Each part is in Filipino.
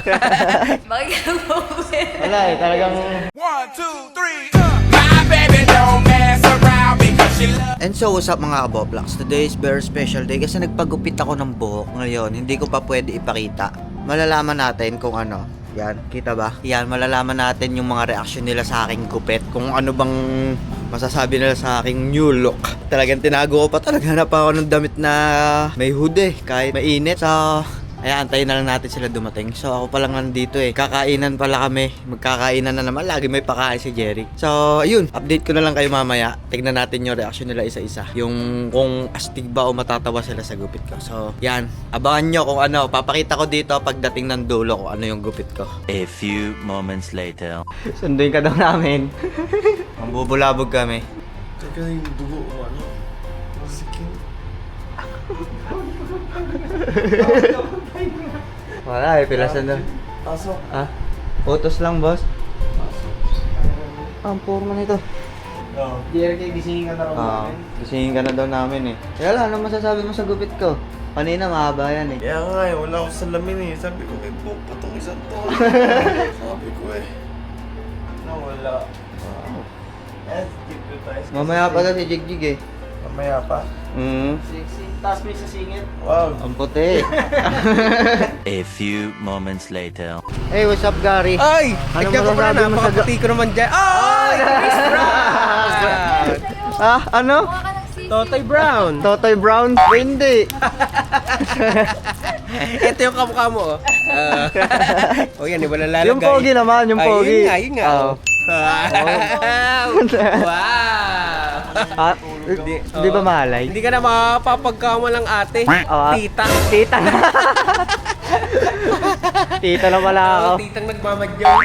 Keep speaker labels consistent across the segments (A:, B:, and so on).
A: Bakit ka umuwi?
B: Wala eh, talagang...
C: 1, 2, 3, my baby don't mess around because she loves.
B: And so, what's up mga kaboblogs? Today is very special day kasi nagpagupit ako ng buhok ngayon. Hindi ko pa pwede ipakita. Malalaman natin kung ano. Yan, kita ba? Yan, malalaman natin yung mga reaction nila sa aking gupit. Kung ano bang masasabi nila sa aking new look. Talagang tinago ko pa talaga na pa ako ng damit na may hoodie kahit mainit. So, ayan, antayin na lang natin sila dumating. So, ako pa lang nandito eh. Kakainan pala kami. Magkakainan na naman. Lagi may pakain si Jerry. So, ayun. Update ko na lang kayo mamaya. Tignan natin yung reaction nila isa-isa. Yung kung astig ba o matatawa sila sa gupit ko. So, yan. Abangan nyo kung ano. Papakita ko dito pagdating ng dulo kung ano yung gupit ko.
D: A few moments later.
B: Sunduin ka daw namin. Mambubulabog kami.
E: Teka yung dugo o ano? Musikin.
B: Wala eh, pilasan doon.
E: Pasok.
B: Ha? Utos lang, boss. Ang forma nito.
E: Oo. Jerry, gisingin ka na raw namin.
B: Gisingin ka na daw namin eh. Kaya lang, ano masasabi mo sa gupit ko? Kanina mahaba yan eh.
E: Kaya nga eh, wala akong salamin eh. Sabi ko, may buhok pa tong isang to. Sabi ko eh. Nawala. Wow. Eh, keep ko tayo.
B: Mamaya pa daw si Jigjig eh.
E: Mamaya pa?
B: Sexy.
E: Taas mo sa singit. Wow.
B: Ang puti.
D: A few moments later.
B: Hey, what's up, Gary?
F: Ay!
B: Ano
F: Nagyan ko pala
B: masasabi mo sa
F: napakapati ko naman dyan. Ay! Chris Brown!
B: Ah, ano?
A: Mukha ka ng sisi.
F: Totoy Brown!
B: Totoy Brown? Hindi.
F: Ito yung kamukha mo, oh. Oh, yan, iba na lalagay.
B: Yung pogi naman, yung
F: Ay,
B: pogi.
F: yun nga.
B: Oo.
F: Wow! Wow!
B: Ah, di ba malay?
F: Hindi ka na mapapagkamalang ate.
B: Ah.
F: Tita.
B: Tita. Tita na pala ako.
F: Oh, titang nagmamadyaw.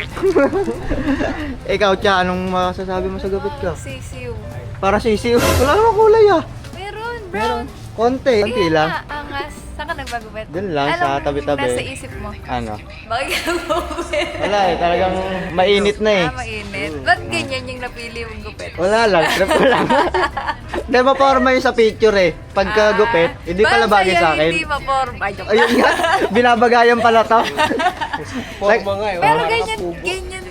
B: Ikaw, Cha, anong masasabi mo sa gupit ko?
A: Sisiw.
B: Para sisiw. Wala namang kulay ah.
A: Meron, brown.
B: Konti. Konti lang.
A: Angas. Saan ka nagbagubet?
B: Dun lang, sa tabi-tabi.
A: Nasa isip mo.
B: Ano?
A: Bakit ka umuwi?
B: Wala eh, talagang mainit na eh.
A: Mainit. Ba't ganyan yung napili mong gupit?
B: Wala lang, trip ko lang. Hindi, maporma yun sa picture eh. Pagka gupit, hindi pala bagay sa akin.
A: Hindi maporma. Ay, joke
B: Ayun nga, binabagayan pala to.
F: Forma nga eh.
A: Pero
F: wala
A: ganyan,
F: nakapugo.
A: ganyan.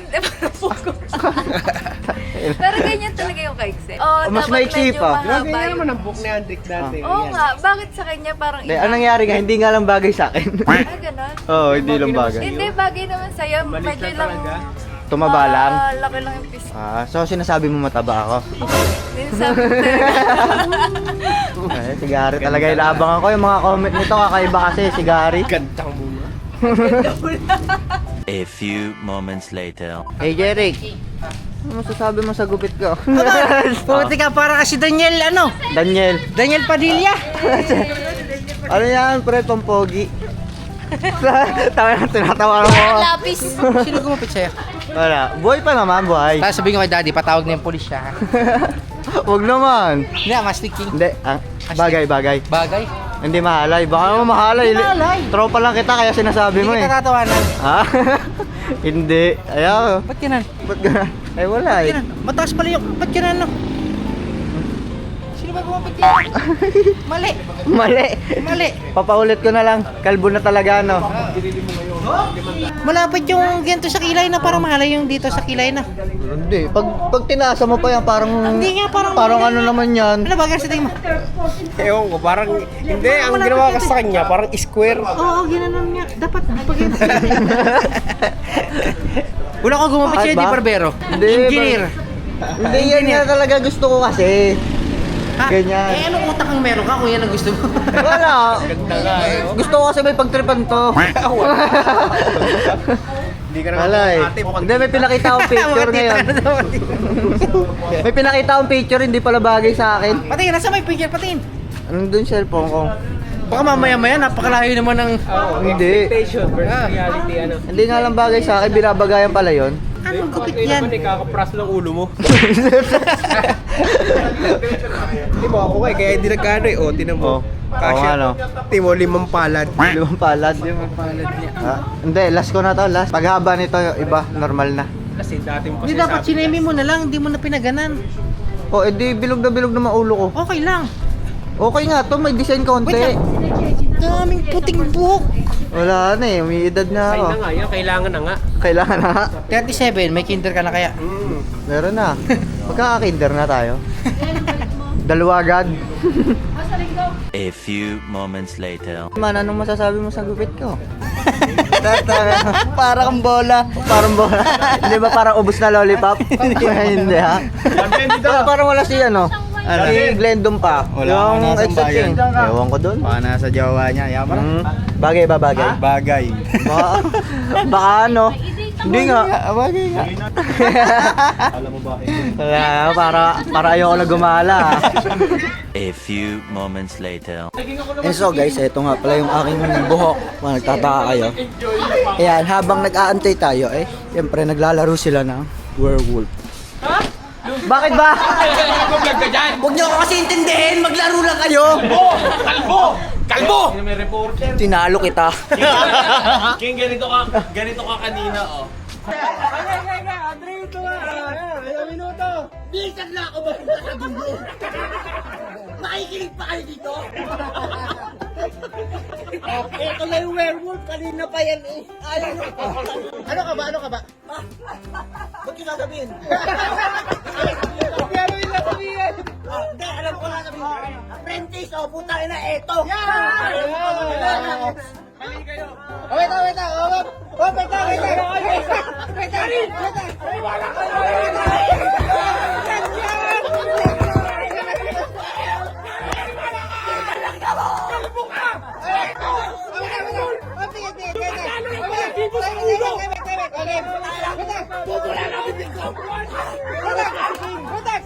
A: Pero ganyan talaga yung kaikse. Oh,
B: Mas
A: dapat
B: maiksi
A: medyo
B: pa.
A: mahaba
F: Ganyan
A: yung-
F: naman ang book ni Andrick dati.
A: Oo nga, bakit sa kanya parang
B: Hindi, anong nangyari nga, hindi nga lang bagay sa akin.
A: Ah, ganun?
B: Oo, hindi lang bagay.
A: Hindi, bagay naman sa'yo.
F: Maliit
A: Medyo
F: lang
A: lang.
F: talaga.
B: Tumaba lang.
A: Laki lang yung pisto.
B: Ah, so sinasabi mo mataba ako.
A: Minsan talaga.
B: Eh, si Gary talaga ilabangan ko. Yung mga comment nito, kakaiba kasi si Gary.
F: Gandang bunga.
D: A few moments later.
B: Hey, Jeric. Ano masasabi mo sa gupit ko?
F: Puti ka para kasi Daniel, ano?
B: Daniel.
F: Daniel Padilla.
B: Ano yan, pre, pampogi? Tinatawa mo ako.
A: Lapis.
F: Sino gumapit sa'yo?
B: Wala. Buhay pa naman, buhay.
F: Tapos sabihin ko kay daddy, patawag na yung polis siya.
B: Huwag naman.
F: Hindi, Mastic King.
B: Hindi, bagay.
F: Bagay.
B: Hindi mahalay. Baka naman mahalay.
F: Hindi mahalay.
B: Tropa lang kita kaya sinasabi mo
F: Hindi
B: eh.
F: kita tatawanan.
B: Ha? Hindi. Ayaw.
F: Ba't ganun?
B: Ba't gano'n? Ay, wala eh.
F: Ganun. Mataas pala yung... Ba't ganun, no? Sino ba gumapit yan? Mali.
B: Mali. Papaulit ko na lang. Kalbo na talaga, no?
F: Malapit yung ganito sa kilay na parang mahalay yung dito sa kilay na.
B: Hindi. Pag tinasa mo pa yan, parang...
F: Hindi nga, parang
B: ano naman yan.
F: Ano bagay sa tingin mo?
G: Ewan ko, parang, hindi, ang ginawa ko sa kanya, parang square.
F: Oo, ginanon nga. Dapat pag Wala ko gumapit siya,
B: Bakit
F: di
B: ba?
F: barbero.
B: Hindi,
F: Engineer.
B: Hindi, yan nga talaga gusto ko kasi.
F: Ha?
B: Ganyan.
F: Eh, anong utak ang meron ka kung yan ang gusto mo?
B: Wala. Gusto ko kasi may pagtripan to.
G: Hindi ka
B: Wala eh. Hindi, may pinakita akong picture ngayon. May pinakita akong picture, hindi pala bagay sa akin.
F: Patingin, nasa may picture, patingin.
B: Anong dun cellphone ko?
F: Baka mamaya-maya, napakalayo naman ng...
B: Hindi.
G: Expectation versus reality, ano.
B: Hindi nga lang bagay sa akin, binabagayan pala yon.
F: Anong gupit yan?
G: Kakapras ng ulo mo. Hindi mo ako kaya hindi nagkano eh. O, tinan
B: Oh.
G: mo.
B: Oo, ano?
G: Timo, 5 palad.
B: Limang palad. Hindi, last ko na to, last. Paghaba nito, iba, normal na.
G: Kasi dati mo
F: Hindi
G: kasi
F: dapat sinemi mo na lang, hindi mo na pinaganan.
B: Oh, edi bilog na ulo ko.
F: Okay lang.
B: Okay nga to, may design konti.
F: Wait lang. Daming puting buhok.
B: Wala na eh, umiidad na
G: Ay
B: ako.
G: na nga, yan, kailangan na nga.
B: Kailangan na.
F: 37, may kinder ka na kaya?
B: Meron na. Magkaka-kinder na tayo. Dalawa agad.
D: A few moments later.
B: Man, anong masasabi mo sa gupit ko? Para kang bola. Parang bola. Hindi ba parang ubos na lollipop? Hindi ha. Parang wala si ano. Si Glendon pa.
F: Wala
B: yung
F: ka nasa
B: exit
F: bayan.
B: eh. Ewan ko doon.
F: Baka nasa jowa niya. Yaman.
B: Bagay ba bagay?
F: Bagay.
B: Baka ano. Hindi nga.
F: Bagay nga.
B: Wala, para ayoko na gumala.
D: A few moments later.
B: And so guys, ito nga pala yung aking buhok. Nagtataka kayo. Ayan, habang nag-aantay tayo siyempre naglalaro sila ng werewolf. Bakit ba? Huwag niyo ako kasi intindihin, maglaro lang kayo.
E: Kalbo!
B: Tinalo kita.
E: King, ganito ka kanina, oh.
F: Ito na yung werewolf. Kanina pa yan eh. Ano ka ba? Ba't yung sasabihin? Pero yung sasabihin. Hindi, alam ko na sabihin. Apprentice, putang ina, eto. Mali kayo. Wait.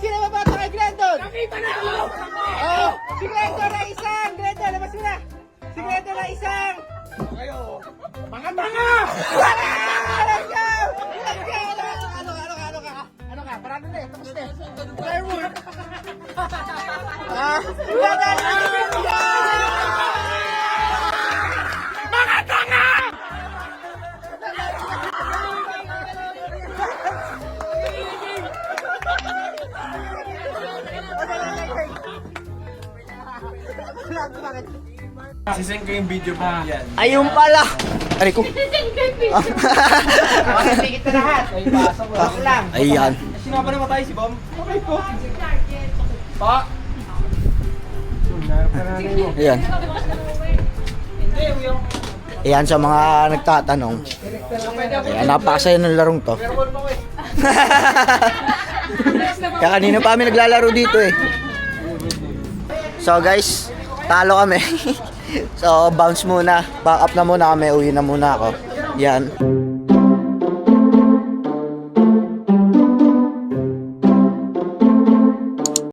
F: Sino ba ba ito kay Glendon? Nakita na ako! Oh, si Glendon na isang! Glendon, labas mo na! Si Glendon na isang! Mga! Let's go! Ano ka? Parado na eh, tapos na eh. Firework! Mga tanga!
E: Sisend ko yung video pa yan.
B: Ayun pala. Aray ko.
F: Sige na lahat. Ay, pasok lang.
B: Ayan.
E: Sino pa namatay si Bom? Okay po.
B: Ayan. Ayan sa mga nagtatanong. Ayan, napakasaya ng larong to. Kaya kanina pa kami naglalaro dito eh. So guys, talo kami. So bounce muna. Back up na muna kami. Uwi na muna ako. Yan.